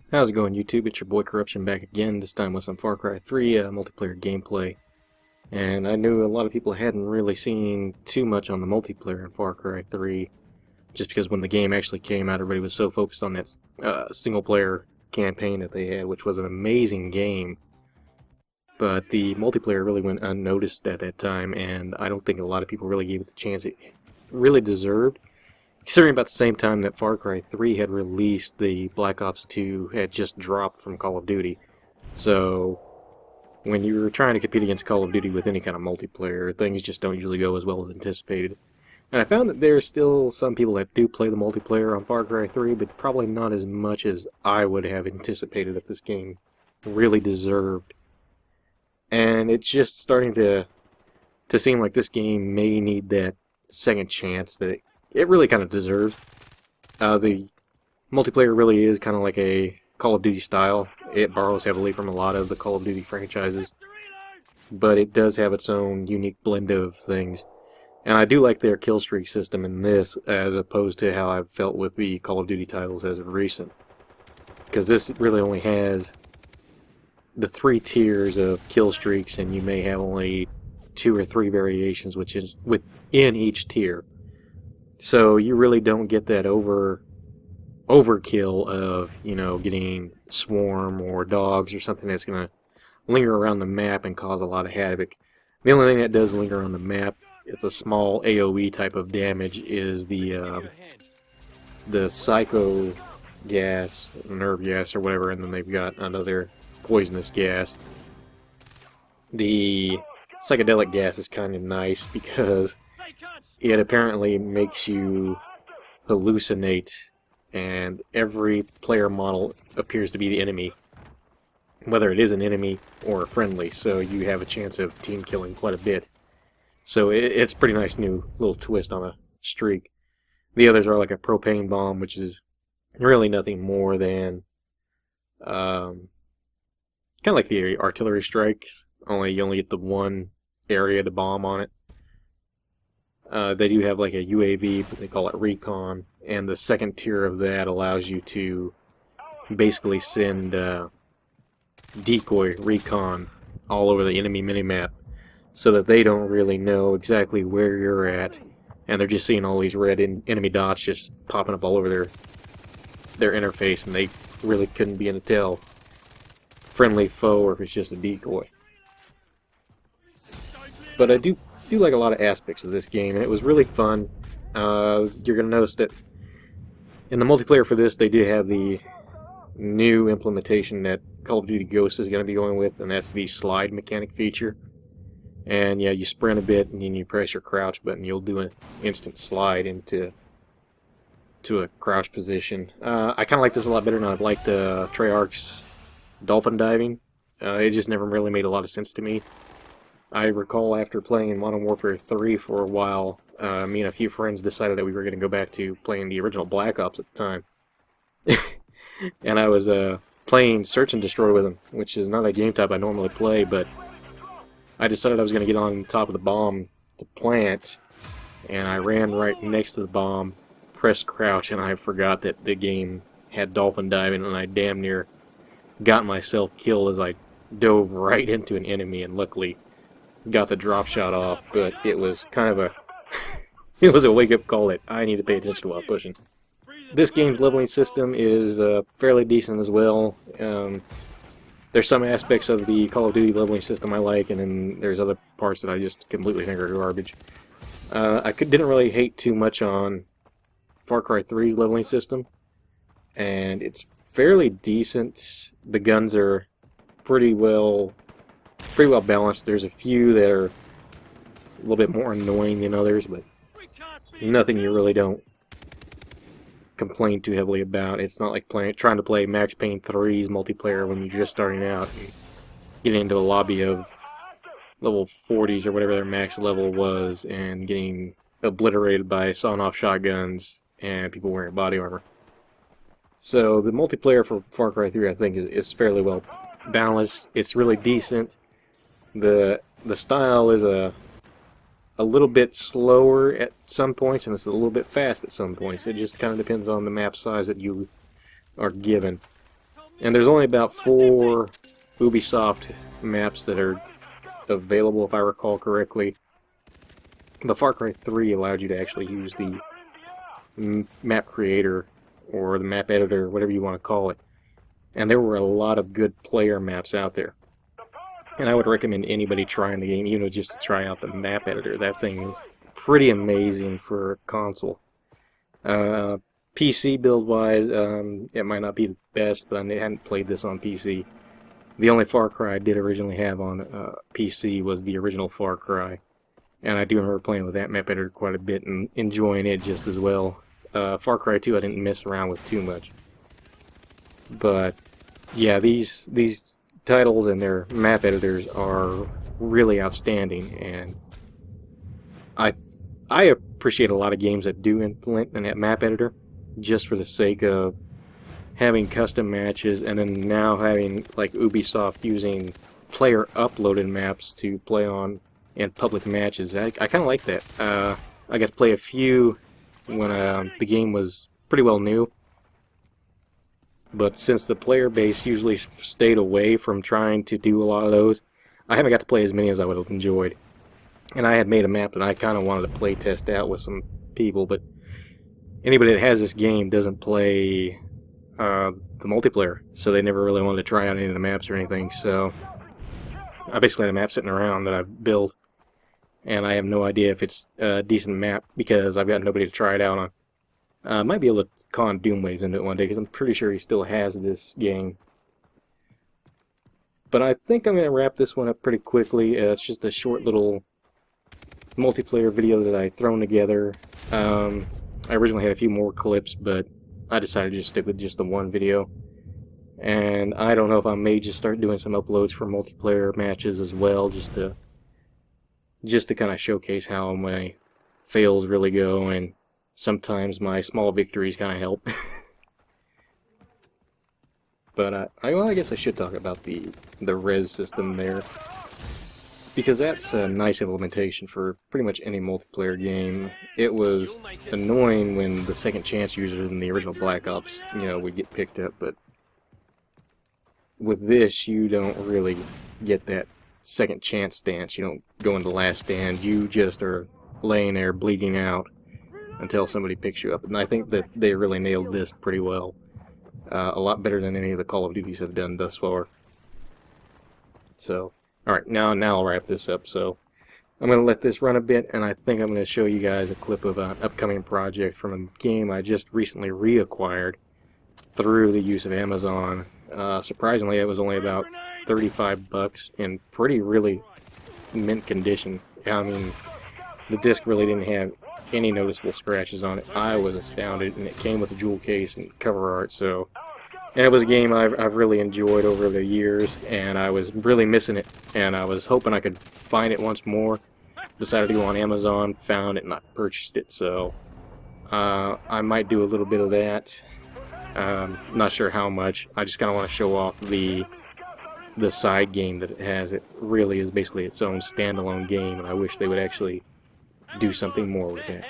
How's it going, YouTube? It's your boy Corruption back again, this time with some Far Cry 3 multiplayer gameplay. And I knew a lot of people hadn't really seen too much on the multiplayer in Far Cry 3, just because when the game actually came out, everybody was so focused on that single-player campaign that they had, which was an amazing game. But the multiplayer really went unnoticed at that time, and I don't think a lot of people really gave it the chance it really deserved. Considering about the same time that Far Cry 3 had released, the Black Ops 2 had just dropped from Call of Duty. So, when you were trying to compete against Call of Duty with any kind of multiplayer, things just don't usually go as well as anticipated. And I found that there are still some people that do play the multiplayer on Far Cry 3, but probably not as much as I would have anticipated that this game really deserved. And it's just starting to seem like this game may need that second chance that it really kind of deserves. The multiplayer really is kind of like a Call of Duty style. It borrows heavily from a lot of the Call of Duty franchises, but it does have its own unique blend of things. And I do like their kill streak system in this, as opposed to how I've felt with the Call of Duty titles as of recent. Because this really only has the 3 tiers of kill streaks, and you may have only 2 or 3 variations, which is within each tier. So you really don't get that overkill of, you know, getting swarm or dogs or something that's going to linger around the map and cause a lot of havoc. The only thing that does linger on the map is a small AoE type of damage is the psycho gas, nerve gas or whatever, and then they've got another poisonous gas. The psychedelic gas is kind of nice because it apparently makes you hallucinate, and every player model appears to be the enemy, whether it is an enemy or a friendly, so you have a chance of team killing quite a bit. So it's a pretty nice new little twist on a streak. The others are like a propane bomb, which is really nothing more than kind of like the artillery strikes, only you only get the one area to bomb on it. They do have like a UAV, but they call it recon, and the second tier of that allows you to basically send decoy recon all over the enemy minimap, so that they don't really know exactly where you're at, and they're just seeing all these red enemy dots just popping up all over their interface, and they really couldn't begin to tell friendly foe or if it's just a decoy. But I do like a lot of aspects of this game, and it was really fun. You're going to notice that in the multiplayer for this, they do have the new implementation that Call of Duty Ghosts is going to be going with, and that's the slide mechanic feature. And yeah, you sprint a bit, and then you press your crouch button, you'll do an instant slide into a crouch position. I kind of like this a lot better than I've liked Treyarch's dolphin diving. It just never really made a lot of sense to me. I recall after playing Modern Warfare 3 for a while, me and a few friends decided that we were going to go back to playing the original Black Ops at the time. And I was playing Search and Destroy with them, which is not a game type I normally play, but I decided I was going to get on top of the bomb to plant, and I ran right next to the bomb, pressed crouch, and I forgot that the game had dolphin diving, and I damn near got myself killed as I dove right into an enemy, and luckily got the drop shot off. But it was kind of a it was a wake-up call that I need to pay attention to while pushing. This game's leveling system is fairly decent as well. There's some aspects of the Call of Duty leveling system I like, and then there's other parts that I just completely think are garbage. Didn't really hate too much on Far Cry 3's leveling system, and it's fairly decent. The guns are pretty well balanced. There's a few that are a little bit more annoying than others, but nothing you really don't complain too heavily about. It's not like trying to play Max Payne 3's multiplayer when you're just starting out and getting into a lobby of level 40s or whatever their max level was and getting obliterated by sawn-off shotguns and people wearing body armor. So the multiplayer for Far Cry 3 I think is fairly well balanced. It's really decent. The style is a little bit slower at some points, and it's a little bit fast at some points. It just kind of depends on the map size that you are given. And there's only about 4 Ubisoft maps that are available, if I recall correctly. But Far Cry 3 allowed you to actually use the map creator or the map editor, whatever you want to call it. And there were a lot of good player maps out there. And I would recommend anybody trying the game, even just to try out the map editor. That thing is pretty amazing for a console. PC build-wise, it might not be the best, but I hadn't played this on PC. The only Far Cry I did originally have on PC was the original Far Cry. And I do remember playing with that map editor quite a bit and enjoying it just as well. Far Cry 2 I didn't mess around with too much. But yeah, these titles and their map editors are really outstanding, and I appreciate a lot of games that do implement that map editor just for the sake of having custom matches, and then now having like Ubisoft using player uploaded maps to play on in public matches. I kind of like that. I got to play a few when the game was pretty well new, but since the player base usually stayed away from trying to do a lot of those, I haven't got to play as many as I would have enjoyed. And I had made a map that I kind of wanted to play test out with some people, but anybody that has this game doesn't play the multiplayer, so they never really wanted to try out any of the maps or anything. So I basically had a map sitting around that I've built, and I have no idea if it's a decent map because I've got nobody to try it out on. I might be able to con Doomwaves into it one day because I'm pretty sure he still has this game. But I think I'm going to wrap this one up pretty quickly. It's just a short little multiplayer video that I thrown together. I originally had a few more clips, but I decided to just stick with just the one video. And I don't know if I may just start doing some uploads for multiplayer matches as well, just to kind of showcase how my fails really go, and sometimes my small victories kind of help. But I guess I should talk about the res system there, because that's a nice implementation for pretty much any multiplayer game. It was annoying when the second chance users in the original Black Ops, would get picked up, but with this you don't really get that second chance stance. You don't go into last stand. You just are laying there bleeding out until somebody picks you up. And I think that they really nailed this pretty well. A lot better than any of the Call of Duties have done thus far. So, alright, now I'll wrap this up. So, I'm going to let this run a bit, and I think I'm going to show you guys a clip of an upcoming project from a game I just recently reacquired through the use of Amazon. Surprisingly, it was only about $35 in really mint condition. I mean, the disc really didn't have any noticeable scratches on it. I was astounded, and it came with a jewel case and cover art. So, and it was a game I've really enjoyed over the years, and I was really missing it, and I was hoping I could find it once more. Decided to go on Amazon, found it, and I purchased it. So I might do a little bit of that. Not sure how much. I just kind of want to show off the side game that it has. It really is basically its own standalone game, and I wish they would actually do something more with that.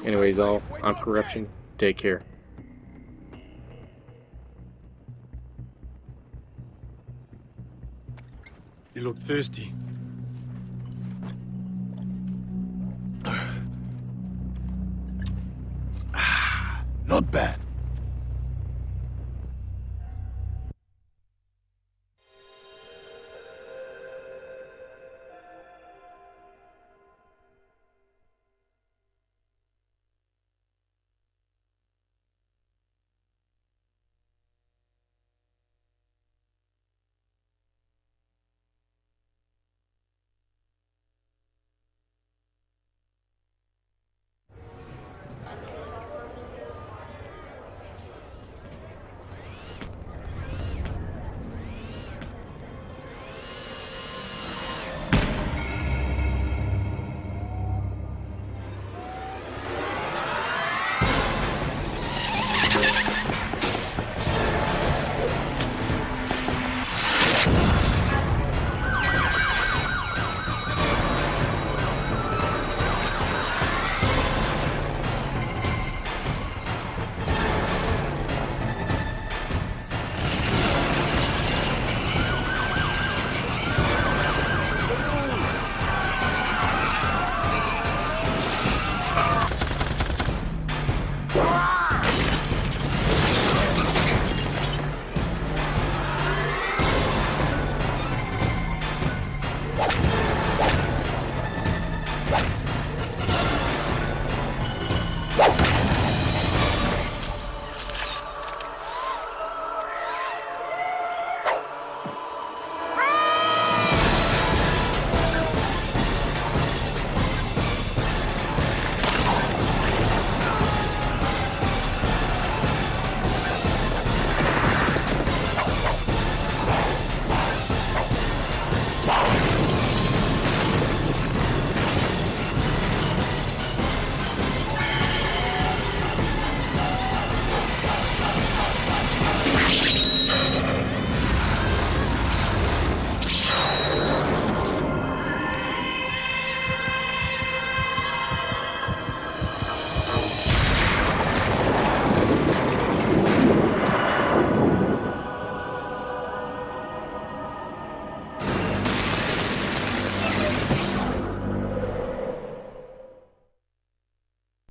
Anyways, I'm Corruption. Take care. You look thirsty.